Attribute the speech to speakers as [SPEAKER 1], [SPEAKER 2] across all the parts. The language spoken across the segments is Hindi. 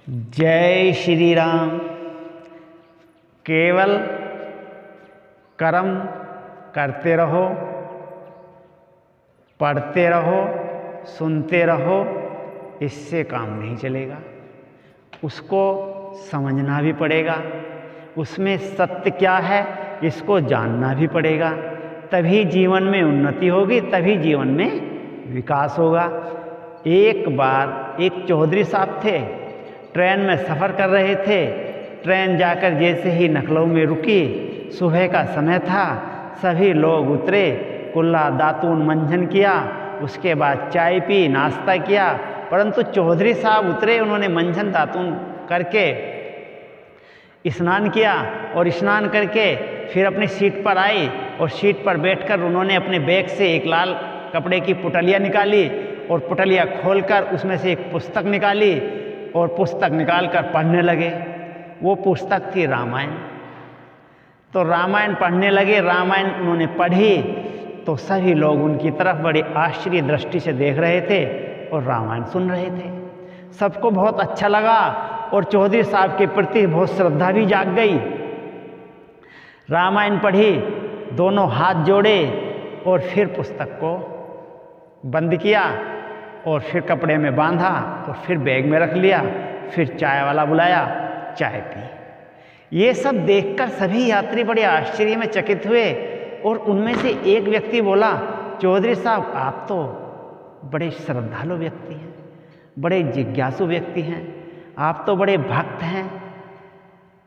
[SPEAKER 1] जय श्री राम। केवल कर्म करते रहो, पढ़ते रहो, सुनते रहो, इससे काम नहीं चलेगा। उसको समझना भी पड़ेगा, उसमें सत्य क्या है इसको जानना भी पड़ेगा। तभी जीवन में उन्नति होगी, तभी जीवन में विकास होगा। एक बार एक चौधरी साहब थे, ट्रेन में सफ़र कर रहे थे। ट्रेन जाकर जैसे ही लखनऊ में रुकी, सुबह का समय था, सभी लोग उतरे, कुल्ला दातून मंजन किया, उसके बाद चाय पी, नाश्ता किया। परंतु चौधरी साहब उतरे, उन्होंने मंजन दातून करके स्नान किया और स्नान करके फिर अपनी सीट पर आए और सीट पर बैठकर उन्होंने अपने बैग से एक लाल कपड़े की पुटलिया निकाली और पुटलिया खोलकर उसमें से एक पुस्तक निकाली और पुस्तक निकालकर पढ़ने लगे। वो पुस्तक थी रामायण। तो रामायण पढ़ने लगे। रामायण उन्होंने पढ़ी तो सभी लोग उनकी तरफ बड़ी आश्चर्य दृष्टि से देख रहे थे और रामायण सुन रहे थे। सबको बहुत अच्छा लगा और चौधरी साहब के प्रति बहुत श्रद्धा भी जाग गई। रामायण पढ़ी, दोनों हाथ जोड़े और फिर पुस्तक को बंद किया और फिर कपड़े में बांधा और फिर बैग में रख लिया। फिर चाय वाला बुलाया, चाय पी। ये सब देखकर सभी यात्री बड़े आश्चर्य में चकित हुए और उनमें से एक व्यक्ति बोला, चौधरी साहब आप तो बड़े श्रद्धालु व्यक्ति हैं, बड़े जिज्ञासु व्यक्ति हैं, आप तो बड़े भक्त हैं,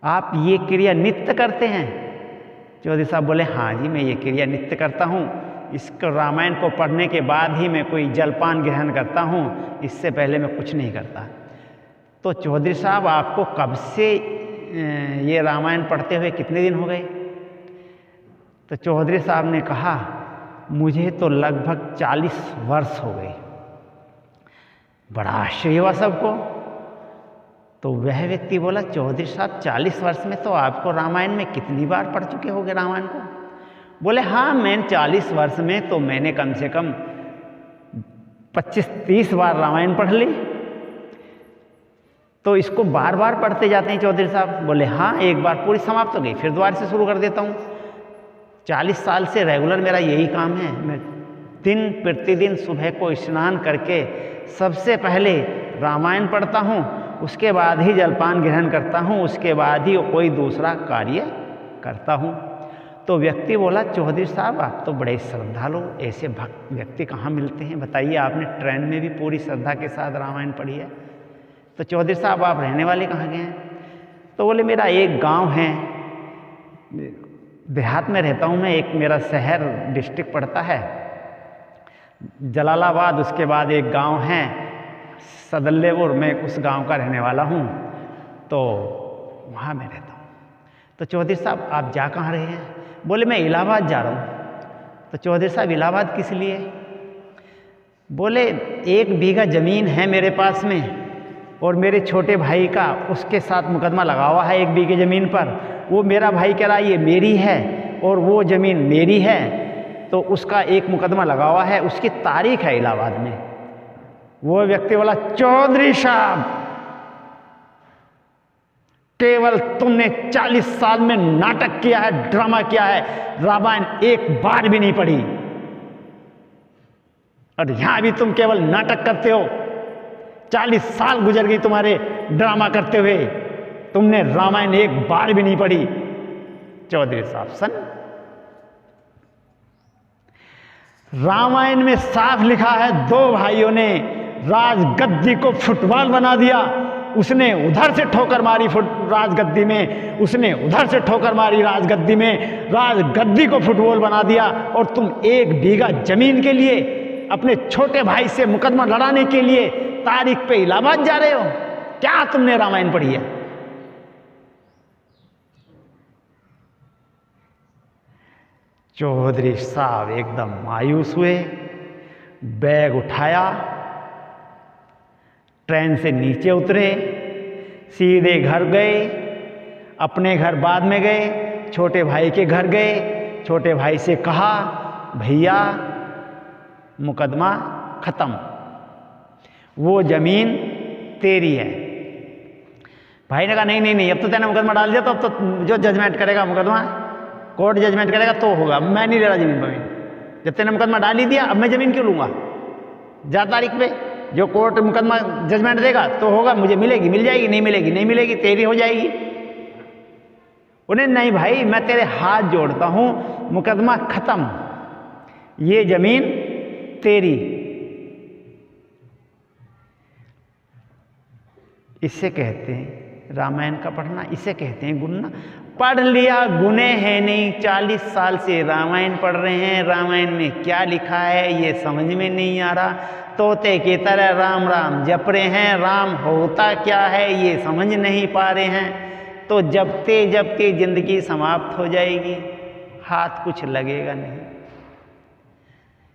[SPEAKER 1] आप ये क्रिया नित्य करते हैं? चौधरी साहब बोले, हाँ जी मैं ये क्रिया नित्य करता हूँ। इसको रामायण को पढ़ने के बाद ही मैं कोई जलपान ग्रहण करता हूँ, इससे पहले मैं कुछ नहीं करता। तो चौधरी साहब आपको कब से ये रामायण पढ़ते हुए कितने दिन हो गए? तो चौधरी साहब ने कहा, मुझे तो लगभग 40 वर्ष हो गए। बड़ा आश्चर्य हुआ सबको। तो वह व्यक्ति बोला, चौधरी साहब 40 वर्ष में तो आपको रामायण में कितनी बार पढ़ चुके होंगे रामायण को? बोले, हाँ मैंने 40 वर्ष में तो मैंने कम से कम 25-30 बार रामायण पढ़ ली। तो इसको बार बार पढ़ते जाते हैं चौधरी साहब? बोले, हाँ एक बार पूरी समाप्त हो गई, फिर दोबारा से शुरू कर देता हूँ। 40 साल से रेगुलर मेरा यही काम है। मैं दिन प्रतिदिन सुबह को स्नान करके सबसे पहले रामायण पढ़ता हूँ, उसके बाद ही जलपान ग्रहण करता हूँ, उसके बाद ही कोई दूसरा कार्य करता हूँ। तो व्यक्ति बोला, चौधरी साहब आप तो बड़े श्रद्धालु, ऐसे भक्त व्यक्ति कहाँ मिलते हैं? बताइए, आपने ट्रेन में भी पूरी श्रद्धा के साथ रामायण पढ़ी है। तो चौधरी साहब आप रहने वाले कहाँ गए हैं? तो बोले, मेरा एक गांव है, देहात में रहता हूँ मैं। एक मेरा शहर डिस्ट्रिक्ट पड़ता है जलालाबाद, उसके बाद एक गांव है सदल्लेपुर, मैं उस गांव का रहने वाला हूँ, तो वहाँ मैं रहता हूँ। तो चौधरी साहब आप जा कहाँ रहे हैं? बोले, मैं इलाहाबाद जा रहा हूँ। तो चौधरी साहब इलाहाबाद किस लिए? बोले, 1 बीघा ज़मीन है मेरे पास में और मेरे छोटे भाई का उसके साथ मुकदमा लगा हुआ है 1 बीघे ज़मीन पर। वो मेरा भाई कह रहा है ये मेरी है और वो ज़मीन मेरी है, तो उसका एक मुकदमा लगा हुआ है, उसकी तारीख है इलाहाबाद में। वो व्यक्ति बोला, चौधरी साहब केवल तुमने 40 साल में नाटक किया है, ड्रामा किया है, रामायण एक बार भी नहीं पढ़ी और यहां भी तुम केवल नाटक करते हो। 40 साल गुजर गई तुम्हारे ड्रामा करते हुए, तुमने रामायण एक बार भी नहीं पढ़ी। चौधरी साहब सन। रामायण में साफ लिखा है, 2 भाइयों ने राजगद्दी को फुटबॉल बना दिया। उसने उधर से ठोकर मारी राजगद्दी में, उसने उधर से ठोकर मारी राजगद्दी में, राजगद्दी को फुटबॉल बना दिया। और तुम 1 बीघा जमीन के लिए अपने छोटे भाई से मुकदमा लड़ाने के लिए तारीख पे इलाहाबाद जा रहे हो? क्या तुमने रामायण पढ़ी है? चौधरी साहब एकदम मायूस हुए, बैग उठाया, ट्रेन से नीचे उतरे, सीधे घर गए। अपने घर बाद में गए, छोटे भाई के घर गए, छोटे भाई से कहा, भैया मुकदमा खत्म, वो जमीन तेरी है, भाई ने कहा नहीं नहीं नहीं, अब तो तेने मुकदमा डाल दिया, तो अब तो जो जजमेंट करेगा मुकदमा, कोर्ट जजमेंट करेगा तो होगा, मैं नहीं ले रहा जमीन वमीन, जब तेने मुकदमा डाल ही दिया अब मैं जमीन क्यों लूँगा। जा तारीख पे जो कोर्ट मुकदमा जजमेंट देगा तो होगा, मुझे मिलेगी मिल जाएगी, नहीं मिलेगी नहीं मिलेगी, तेरी हो जाएगी। उन्हें नहीं भाई मैं तेरे हाथ जोड़ता हूँ, मुकदमा खत्म, ये जमीन तेरी। इसे कहते हैं रामायण का पढ़ना, इसे कहते हैं गुनना। पढ़ लिया गुने हैं नहीं, 40 साल से रामायण पढ़ रहे हैं, रामायण में क्या लिखा है ये समझ में नहीं आ रहा, तोते की तरह राम राम जप रहे हैं, राम होता क्या है ये समझ नहीं पा रहे हैं। तो जपते जपते जिंदगी समाप्त हो जाएगी, हाथ कुछ लगेगा नहीं।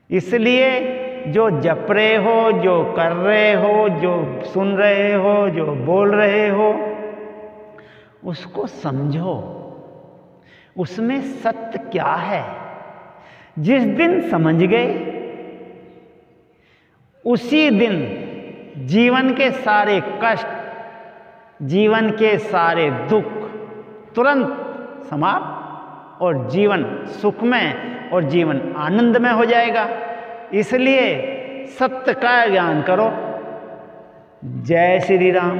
[SPEAKER 1] इसलिए जो जप रहे हो, जो कर रहे हो, जो सुन रहे हो, जो बोल रहे हो, उसको समझो, उसमें सत्य क्या है। जिस दिन समझ गए उसी दिन जीवन के सारे कष्ट, जीवन के सारे दुख तुरंत समाप्त और जीवन सुखमय और जीवन आनंदमय हो जाएगा। इसलिए सत्य का ज्ञान करो। जय श्री राम।